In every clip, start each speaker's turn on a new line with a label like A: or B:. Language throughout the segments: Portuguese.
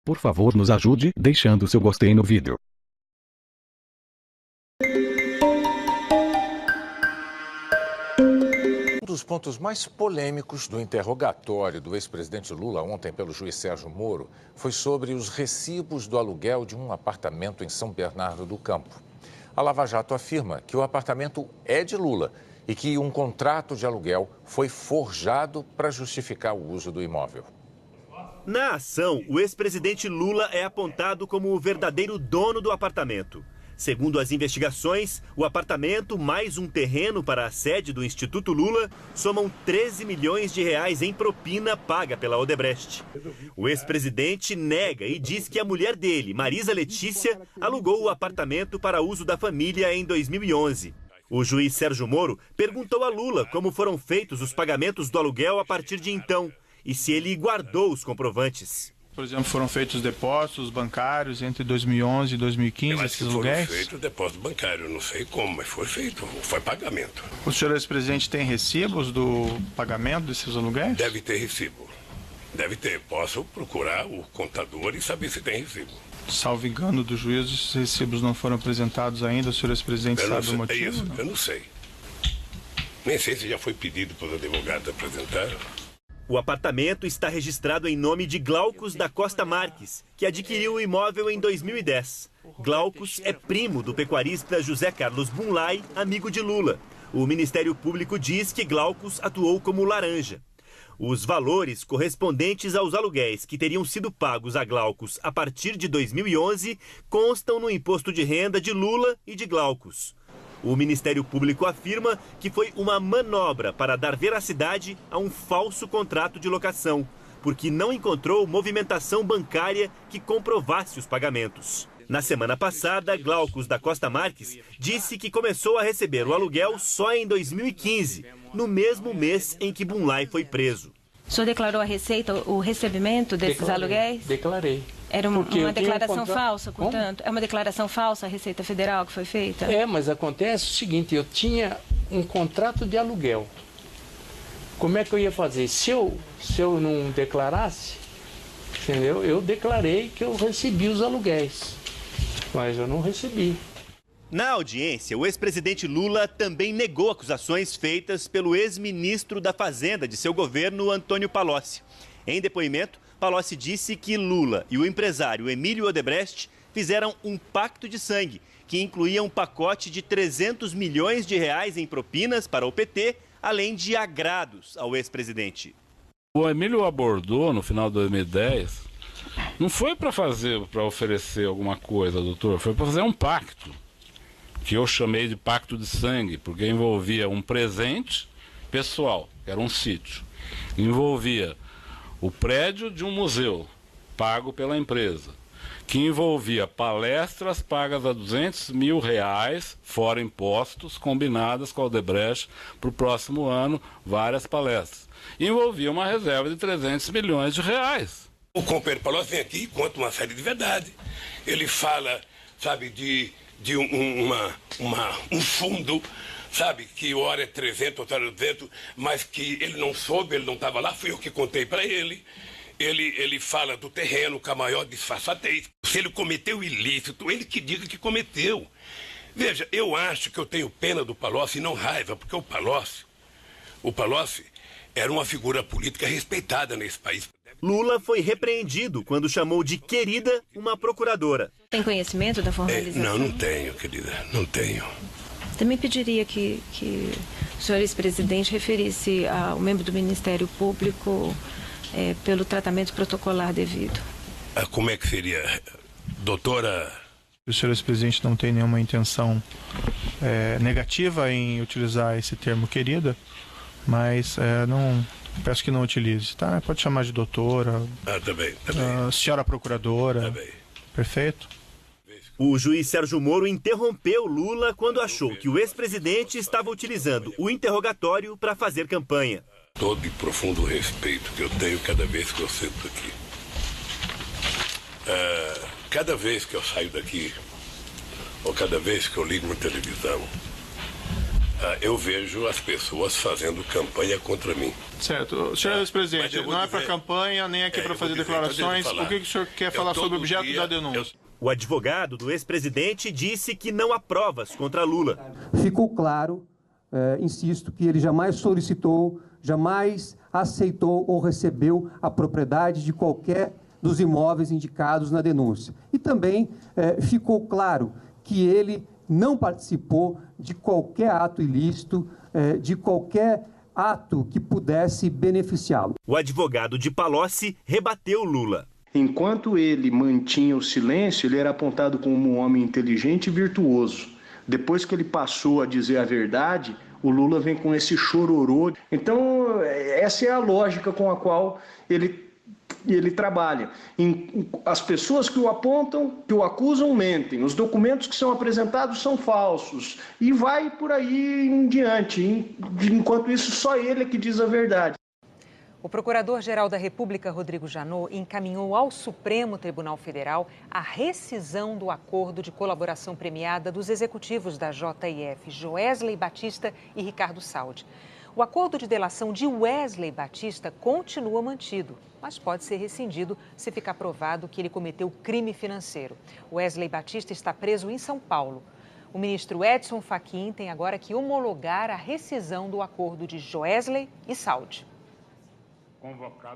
A: Por favor, nos ajude deixando seu gostei no vídeo.
B: Um dos pontos mais polêmicos do interrogatório do ex-presidente Lula ontem pelo juiz Sérgio Moro foi sobre os recibos do aluguel de um apartamento em São Bernardo do Campo. A Lava Jato afirma que o apartamento é de Lula e que um contrato de aluguel foi forjado para justificar o uso do imóvel.
C: Na ação, o ex-presidente Lula é apontado como o verdadeiro dono do apartamento. Segundo as investigações, o apartamento mais um terreno para a sede do Instituto Lula somam 13 milhões de reais em propina paga pela Odebrecht. O ex-presidente nega e diz que a mulher dele, Marisa Letícia, alugou o apartamento para uso da família em 2011. O juiz Sérgio Moro perguntou a Lula como foram feitos os pagamentos do aluguel a partir de então e se ele guardou os comprovantes.
D: Por exemplo, foram feitos depósitos bancários entre 2011 e 2015, esses aluguéis?
E: Foram feitos depósito bancário, não sei como, mas foi feito, foi pagamento.
D: O senhor ex-presidente tem recibos do pagamento desses aluguéis?
E: Deve ter recibo, deve ter. Posso procurar o contador e saber se tem recibo.
D: Salvo engano do juiz, esses recibos não foram apresentados ainda, o senhor ex-presidente sabe o motivo?
E: É isso, eu não sei. Nem sei se já foi pedido para os advogados apresentar.
C: O apartamento está registrado em nome de Glaucus da Costa Marques, que adquiriu o imóvel em 2010. Glaucus é primo do pecuarista José Carlos Bunlai, amigo de Lula. O Ministério Público diz que Glaucus atuou como laranja. Os valores correspondentes aos aluguéis que teriam sido pagos a Glaucus a partir de 2011 constam no imposto de renda de Lula e de Glaucus. O Ministério Público afirma que foi uma manobra para dar veracidade a um falso contrato de locação, porque não encontrou movimentação bancária que comprovasse os pagamentos. Na semana passada, Glaucus da Costa Marques disse que começou a receber o aluguel só em 2015, no mesmo mês em que Bunlai foi preso.
F: O senhor declarou a Receita o recebimento desses aluguéis?
G: Declarei.
F: Era uma declaração falsa, portanto? Como? É uma declaração falsa a Receita Federal que foi feita?
G: É, mas acontece o seguinte, eu tinha um contrato de aluguel. Como é que eu ia fazer? Se eu não declarasse, entendeu? Eu declarei que eu recebi os aluguéis, mas eu não recebi.
C: Na audiência, o ex-presidente Lula também negou acusações feitas pelo ex-ministro da Fazenda de seu governo, Antônio Palocci. Em depoimento, Palocci disse que Lula e o empresário Emílio Odebrecht fizeram um pacto de sangue, que incluía um pacote de 300 milhões de reais em propinas para o PT, além de agrados ao ex-presidente.
H: O Emílio abordou no final de 2010, não foi para oferecer alguma coisa, doutor, foi para fazer um pacto, que eu chamei de pacto de sangue, porque envolvia um presente pessoal, que era um sítio, envolvia o prédio de um museu, pago pela empresa, que envolvia palestras pagas a 200 mil reais, fora impostos, combinadas com a Odebrecht para o próximo ano, várias palestras. Envolvia uma reserva de 300 milhões de reais.
E: O companheiro Palocci vem aqui e conta uma série de verdades. Ele fala, sabe, de um fundo, sabe, que hora é 300, outra hora é 200, mas que ele não soube, ele não estava lá, fui eu que contei para ele. Ele fala do terreno com a maior disfarçatez. Se ele cometeu ilícito, ele que diga que cometeu. Veja, eu acho que eu tenho pena do Palocci e não raiva, porque o Palocci era uma figura política respeitada nesse país.
C: Lula foi repreendido quando chamou de querida uma procuradora.
F: Tem conhecimento da formalização?
E: Não tenho, querida, não tenho.
F: Também pediria que o senhor ex-presidente referisse ao membro do Ministério Público pelo tratamento protocolar devido.
E: Como é que seria, doutora?
D: O senhor ex-presidente não tem nenhuma intenção negativa em utilizar esse termo querida, mas não... Peço que não utilize, tá? Pode chamar de doutora.
E: Tá bem.
D: Senhora procuradora.
E: Tá bem.
D: Perfeito.
C: O juiz Sérgio Moro interrompeu Lula quando achou que o ex-presidente estava utilizando o interrogatório para fazer campanha.
E: Todo e profundo respeito que eu tenho cada vez que eu sento aqui. Cada vez que eu saio daqui, ou cada vez que eu ligo uma televisão, eu vejo as pessoas fazendo campanha contra mim.
D: Certo. Senhor ex-presidente, não é para campanha, nem aqui para fazer declarações. O que o senhor quer falar sobre o objeto da denúncia?
C: O advogado do ex-presidente disse que não há provas contra Lula.
I: Ficou claro, insisto, que ele jamais solicitou, jamais aceitou ou recebeu a propriedade de qualquer dos imóveis indicados na denúncia. E também ficou claro que ele não participou de qualquer ato ilícito, de qualquer ato que pudesse beneficiá-lo.
C: O advogado de Palocci rebateu Lula.
J: Enquanto ele mantinha o silêncio, ele era apontado como um homem inteligente e virtuoso. Depois que ele passou a dizer a verdade, o Lula vem com esse chororô. Então, essa é a lógica com a qual ele trabalha. As pessoas que o apontam, que o acusam, mentem. Os documentos que são apresentados são falsos. E vai por aí em diante. Enquanto isso, só ele é que diz a verdade.
K: O Procurador-Geral da República, Rodrigo Janot, encaminhou ao Supremo Tribunal Federal a rescisão do acordo de colaboração premiada dos executivos da JF, Joesley Batista e Ricardo Saldi. O acordo de delação de Wesley Batista continua mantido, mas pode ser rescindido se ficar provado que ele cometeu crime financeiro. Wesley Batista está preso em São Paulo. O ministro Edson Fachin tem agora que homologar a rescisão do acordo de Joesley e Saldi.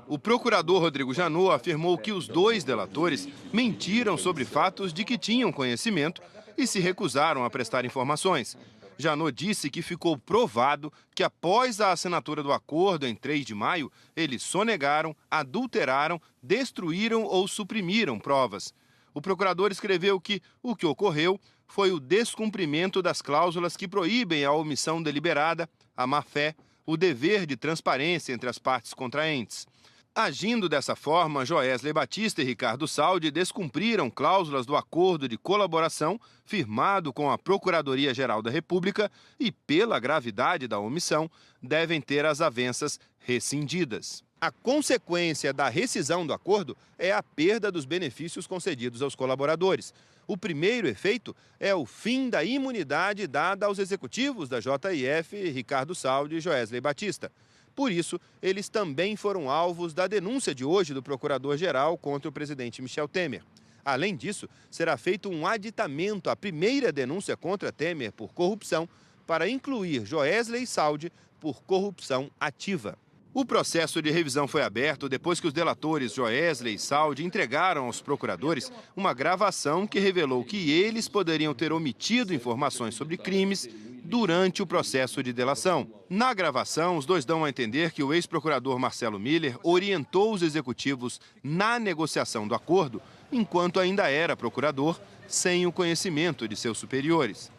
L: O procurador Rodrigo Janot afirmou que os dois delatores mentiram sobre fatos de que tinham conhecimento e se recusaram a prestar informações. Janot disse que ficou provado que após a assinatura do acordo em 3 de maio, eles sonegaram, adulteraram, destruíram ou suprimiram provas. O procurador escreveu que o que ocorreu foi o descumprimento das cláusulas que proíbem a omissão deliberada, a má-fé, o dever de transparência entre as partes contraentes. Agindo dessa forma, Joesley Batista e Ricardo Saldi descumpriram cláusulas do acordo de colaboração firmado com a Procuradoria-Geral da República e, pela gravidade da omissão, devem ter as avenças rescindidas. A consequência da rescisão do acordo é a perda dos benefícios concedidos aos colaboradores. O primeiro efeito é o fim da imunidade dada aos executivos da JF, Ricardo Saldi e Joesley Batista. Por isso, eles também foram alvos da denúncia de hoje do Procurador-Geral contra o presidente Michel Temer. Além disso, será feito um aditamento à primeira denúncia contra Temer por corrupção para incluir Joesley e Saldi por corrupção ativa. O processo de revisão foi aberto depois que os delatores Joesley e Saldi entregaram aos procuradores uma gravação que revelou que eles poderiam ter omitido informações sobre crimes durante o processo de delação. Na gravação, os dois dão a entender que o ex-procurador Marcelo Miller orientou os executivos na negociação do acordo, enquanto ainda era procurador, sem o conhecimento de seus superiores.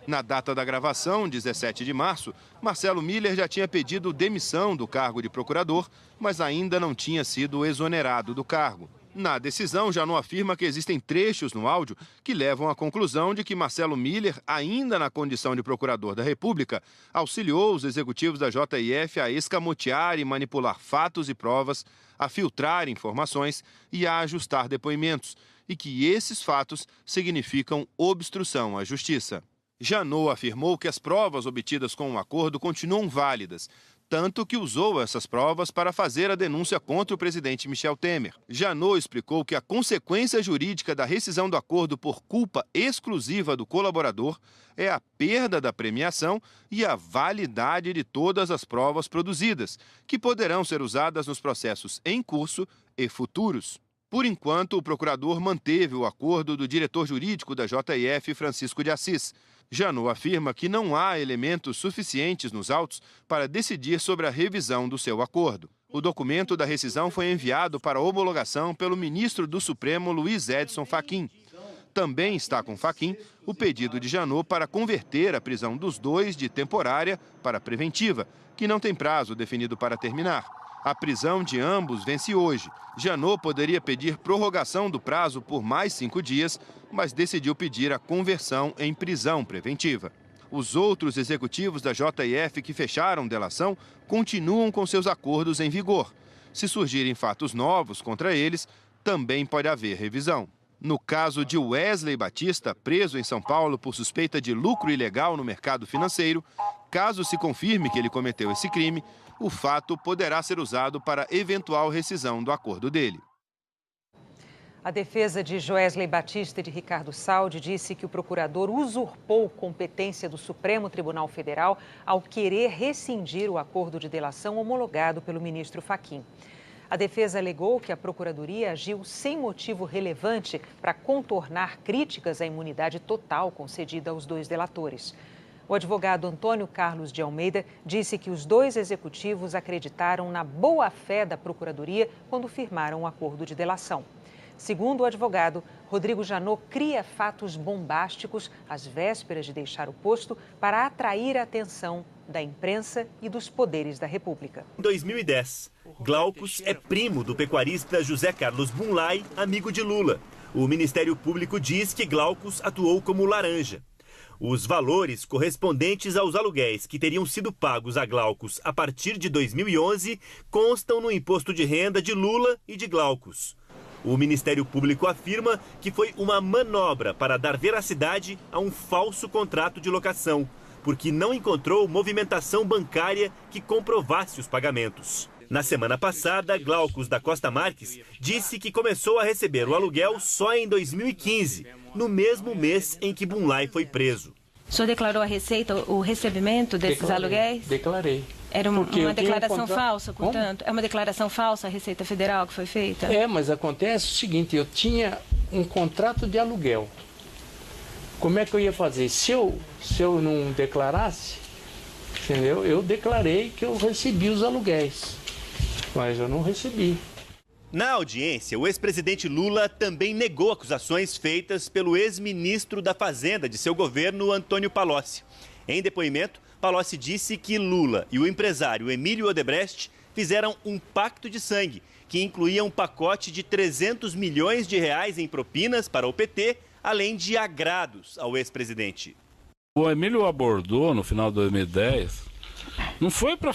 L: Na data da gravação, 17 de março, Marcelo Miller já tinha pedido demissão do cargo de procurador, mas ainda não tinha sido exonerado do cargo. Na decisão, Janot afirma que existem trechos no áudio que levam à conclusão de que Marcelo Miller, ainda na condição de procurador da República, auxiliou os executivos da JF a escamotear e manipular fatos e provas, a filtrar informações e a ajustar depoimentos, e que esses fatos significam obstrução à justiça. Janot afirmou que as provas obtidas com o acordo continuam válidas, tanto que usou essas provas para fazer a denúncia contra o presidente Michel Temer. Janot explicou que a consequência jurídica da rescisão do acordo por culpa exclusiva do colaborador é a perda da premiação e a validade de todas as provas produzidas, que poderão ser usadas nos processos em curso e futuros. Por enquanto, o procurador manteve o acordo do diretor jurídico da JF, Francisco de Assis. Janot afirma que não há elementos suficientes nos autos para decidir sobre a revisão do seu acordo. O documento da rescisão foi enviado para homologação pelo ministro do Supremo, Luiz Edson Fachin. Também está com Fachin o pedido de Janot para converter a prisão dos dois de temporária para preventiva, que não tem prazo definido para terminar. A prisão de ambos vence hoje. Janot poderia pedir prorrogação do prazo por mais 5 dias, mas decidiu pedir a conversão em prisão preventiva. Os outros executivos da JF que fecharam delação continuam com seus acordos em vigor. Se surgirem fatos novos contra eles, também pode haver revisão. No caso de Wesley Batista, preso em São Paulo por suspeita de lucro ilegal no mercado financeiro, Caso se confirme que ele cometeu esse crime, o fato poderá ser usado para eventual rescisão do acordo dele.
K: A defesa de Joesley Batista e de Ricardo Saldi disse que o procurador usurpou competência do Supremo Tribunal Federal ao querer rescindir o acordo de delação homologado pelo ministro Fachin. A defesa alegou que a Procuradoria agiu sem motivo relevante para contornar críticas à imunidade total concedida aos dois delatores. O advogado Antônio Carlos de Almeida disse que os dois executivos acreditaram na boa-fé da Procuradoria quando firmaram o acordo de delação. Segundo o advogado, Rodrigo Janot cria fatos bombásticos às vésperas de deixar o posto para atrair a atenção da imprensa e dos poderes da República.
C: Em 2010, Glaucus é primo do pecuarista José Carlos Bunlai, amigo de Lula. O Ministério Público diz que Glaucus atuou como laranja. Os valores correspondentes aos aluguéis que teriam sido pagos a Glaucus a partir de 2011 constam no imposto de renda de Lula e de Glaucus. O Ministério Público afirma que foi uma manobra para dar veracidade a um falso contrato de locação, porque não encontrou movimentação bancária que comprovasse os pagamentos. Na semana passada, Glaucus da Costa Marques disse que começou a receber o aluguel só em 2015, no mesmo mês em que Bunlai foi preso.
F: O senhor declarou a Receita o recebimento desses aluguéis?
G: Declarei.
F: Era uma declaração falsa, portanto? É uma declaração falsa a Receita Federal que foi feita?
G: É, mas acontece o seguinte, eu tinha um contrato de aluguel. Como é que eu ia fazer? Se eu não declarasse, entendeu? Eu declarei que eu recebi os aluguéis, mas eu não recebi.
C: Na audiência, o ex-presidente Lula também negou acusações feitas pelo ex-ministro da Fazenda de seu governo, Antônio Palocci. Em depoimento, Palocci disse que Lula e o empresário Emílio Odebrecht fizeram um pacto de sangue, que incluía um pacote de 300 milhões de reais em propinas para o PT, além de agrados ao ex-presidente.
H: O Emílio abordou no final de 2010, não foi para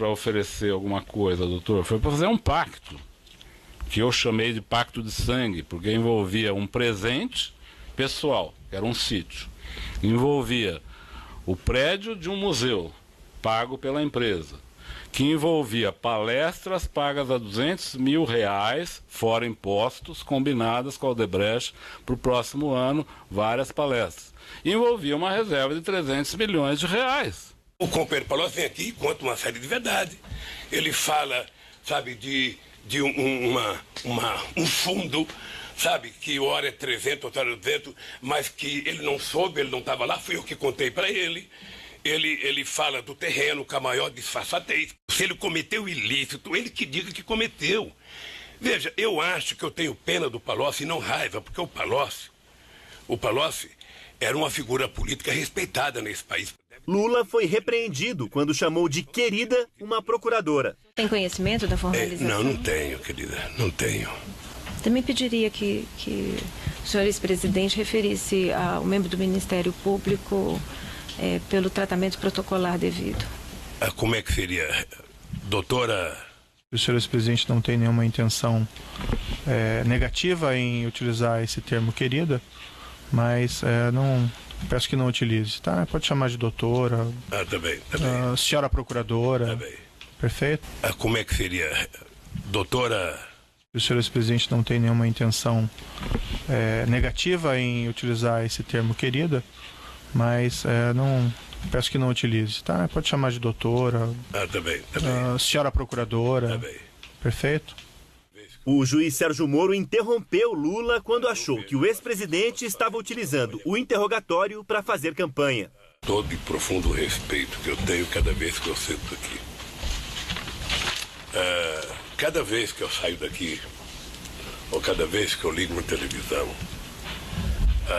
H: oferecer alguma coisa, doutor, foi para fazer um pacto, que eu chamei de pacto de sangue, porque envolvia um presente pessoal, que era um sítio, envolvia o prédio de um museu, pago pela empresa, que envolvia palestras pagas a 200 mil reais, fora impostos, combinadas com a Odebrecht para o próximo ano, várias palestras. E envolvia uma reserva de 300 milhões de reais.
E: O companheiro Palocci vem aqui e conta uma série de verdade. Ele fala, sabe, de um fundo, sabe, que hora é 300, outra hora é 200, mas que ele não soube, ele não estava lá, fui eu que contei para ele. Ele fala do terreno com a maior disfarçatez. Se ele cometeu ilícito, ele que diga que cometeu. Veja, eu acho que eu tenho pena do Palocci e não raiva, porque o Palocci era uma figura política respeitada nesse país.
C: Lula foi repreendido quando chamou de querida uma procuradora.
F: Tem conhecimento da formalização?
E: Não tenho, querida, não tenho.
F: Também pediria que o senhor ex-presidente referisse ao membro do Ministério Público pelo tratamento protocolar devido.
E: Como é que seria, doutora?
D: O senhor ex-presidente não tem nenhuma intenção negativa em utilizar esse termo querida, mas peço que não utilize, tá? Pode chamar de doutora,
E: tá bem.
D: Senhora procuradora,
E: tá bem.
D: Perfeito?
E: Como é que seria, doutora?
D: O senhor ex-presidente não tem nenhuma intenção negativa em utilizar esse termo querida, mas peço que não utilize, tá? Pode chamar de doutora,
E: tá bem.
D: Senhora procuradora,
E: tá bem.
D: Perfeito?
C: O juiz Sérgio Moro interrompeu Lula quando achou que o ex-presidente estava utilizando o interrogatório para fazer campanha.
E: Todo e profundo respeito que eu tenho cada vez que eu sento aqui. Cada vez que eu saio daqui, ou cada vez que eu ligo uma televisão,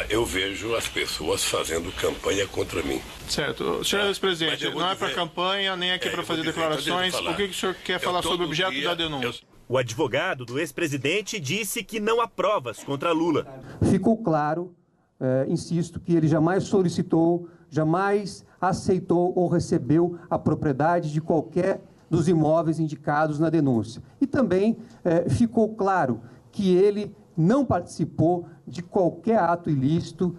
E: eu vejo as pessoas fazendo campanha contra mim.
D: Certo. Senhor ex-presidente, não é para campanha, nem aqui para fazer declarações. O que o senhor quer falar sobre o objeto da denúncia?
C: O advogado do ex-presidente disse que não há provas contra Lula.
I: Ficou claro, insisto, que ele jamais solicitou, jamais aceitou ou recebeu a propriedade de qualquer dos imóveis indicados na denúncia. E também ficou claro que ele não participou de qualquer ato ilícito,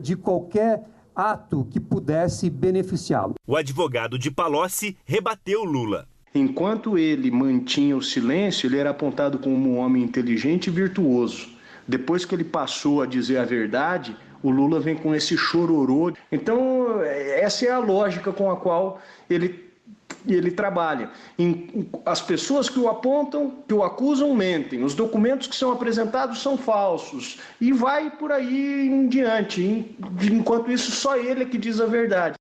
I: de qualquer ato que pudesse beneficiá-lo.
C: O advogado de Palocci rebateu Lula.
J: Enquanto ele mantinha o silêncio, ele era apontado como um homem inteligente e virtuoso. Depois que ele passou a dizer a verdade, o Lula vem com esse chororô. Então, essa é a lógica com a qual ele trabalha. As pessoas que o apontam, que o acusam, mentem. Os documentos que são apresentados são falsos. E vai por aí em diante. Enquanto isso, só ele é que diz a verdade.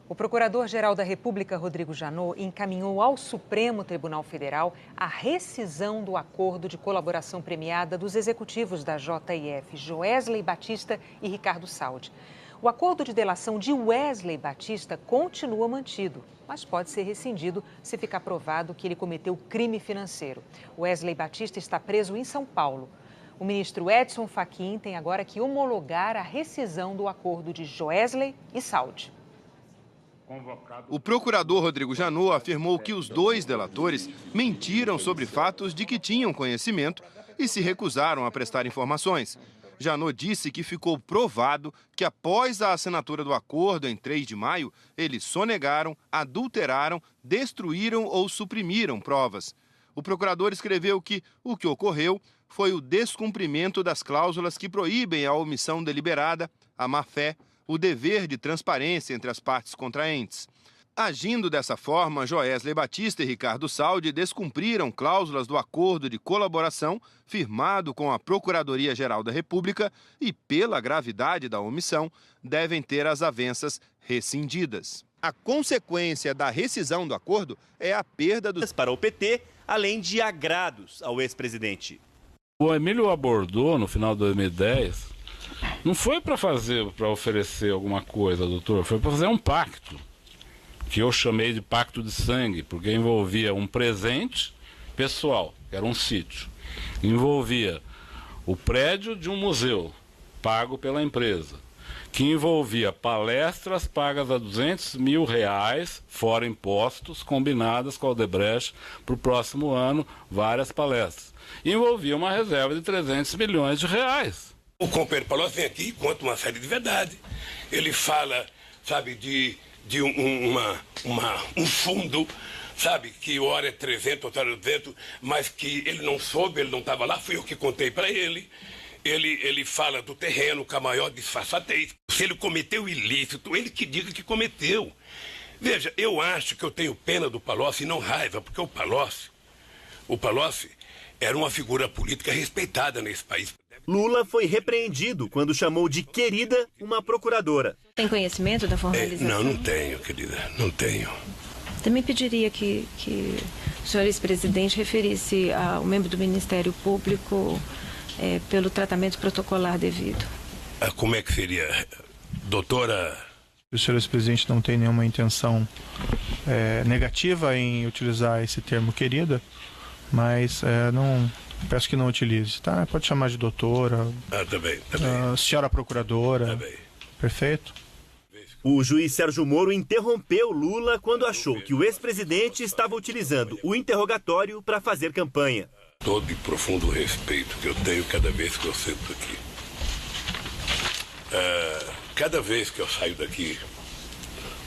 K: O Procurador-Geral da República, Rodrigo Janot, encaminhou ao Supremo Tribunal Federal a rescisão do acordo de colaboração premiada dos executivos da JF, Joesley Batista e Ricardo Saldi. O acordo de delação de Wesley Batista continua mantido, mas pode ser rescindido se ficar provado que ele cometeu crime financeiro. Wesley Batista está preso em São Paulo. O ministro Edson Fachin tem agora que homologar a rescisão do acordo de Joesley e Saldi.
L: O procurador Rodrigo Janot afirmou que os dois delatores mentiram sobre fatos de que tinham conhecimento e se recusaram a prestar informações. Janot disse que ficou provado que após a assinatura do acordo em 3 de maio, eles sonegaram, adulteraram, destruíram ou suprimiram provas. O procurador escreveu que o que ocorreu foi o descumprimento das cláusulas que proíbem a omissão deliberada, a má-fé, o dever de transparência entre as partes contraentes. Agindo dessa forma, Joesley Batista e Ricardo Saldi descumpriram cláusulas do acordo de colaboração firmado com a Procuradoria-Geral da República e, pela gravidade da omissão, devem ter as avenças rescindidas. A consequência da rescisão do acordo é a perda dos...
C: Para o PT, além de agrados ao ex-presidente.
H: O Emílio abordou no final de 2010... Não foi para oferecer alguma coisa, doutor, foi para fazer um pacto, que eu chamei de pacto de sangue, porque envolvia um presente pessoal, que era um sítio, envolvia o prédio de um museu, pago pela empresa, que envolvia palestras pagas a R$200 mil, fora impostos, combinadas com a Odebrecht para o próximo ano, várias palestras. E envolvia uma reserva de R$300 milhões.
E: O companheiro Palocci vem aqui e conta uma série de verdade. Ele fala, sabe, de um fundo, sabe, que hora é 300, outra hora é 200, mas que ele não soube, ele não estava lá, fui eu que contei para ele. Ele fala do terreno com a maior disfarçatez. Se ele cometeu ilícito, ele que diga que cometeu. Veja, eu acho que eu tenho pena do Palocci e não raiva, porque o Palocci era uma figura política respeitada nesse país.
C: Lula foi repreendido quando chamou de querida uma procuradora.
F: Tem conhecimento da formalização?
E: Não tenho, querida, não tenho.
F: Também pediria que o senhor ex-presidente referisse ao membro do Ministério Público pelo tratamento protocolar devido.
E: Como é que seria, doutora?
D: O senhor ex-presidente não tem nenhuma intenção negativa em utilizar esse termo querida, mas não... Peço que não utilize, tá? Pode chamar de doutora,
E: tá bem.
D: Senhora procuradora,
E: tá bem.
D: Perfeito.
C: O juiz Sérgio Moro interrompeu Lula quando achou que o ex-presidente estava utilizando o interrogatório para fazer campanha.
E: Todo e profundo respeito que eu tenho cada vez que eu sento aqui. Cada vez que eu saio daqui,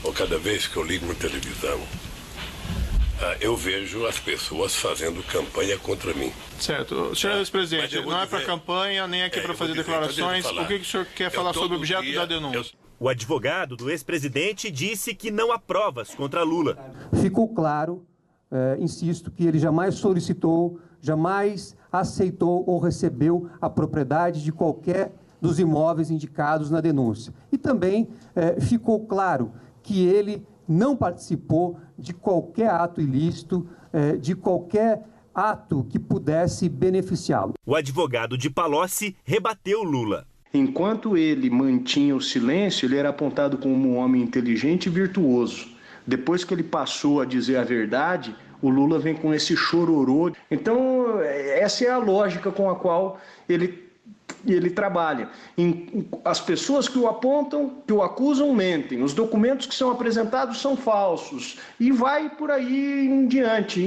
E: ou cada vez que eu ligo uma televisão, eu vejo as pessoas fazendo campanha contra mim.
D: Certo. Senhor ex-presidente, não é para campanha, nem aqui para fazer declarações. O que o senhor quer falar sobre o objeto da denúncia?
C: O advogado do ex-presidente disse que não há provas contra Lula.
I: Ficou claro, insisto, que ele jamais solicitou, jamais aceitou ou recebeu a propriedade de qualquer dos imóveis indicados na denúncia. E também ficou claro que ele não participou de qualquer ato ilícito, de qualquer ato que pudesse beneficiá-lo.
C: O advogado de Palocci rebateu Lula.
J: Enquanto ele mantinha o silêncio, ele era apontado como um homem inteligente e virtuoso. Depois que ele passou a dizer a verdade, o Lula vem com esse chororô. Então, essa é a lógica com a qual ele trabalha. As pessoas que o apontam, que o acusam, mentem. Os documentos que são apresentados são falsos. E vai por aí em diante.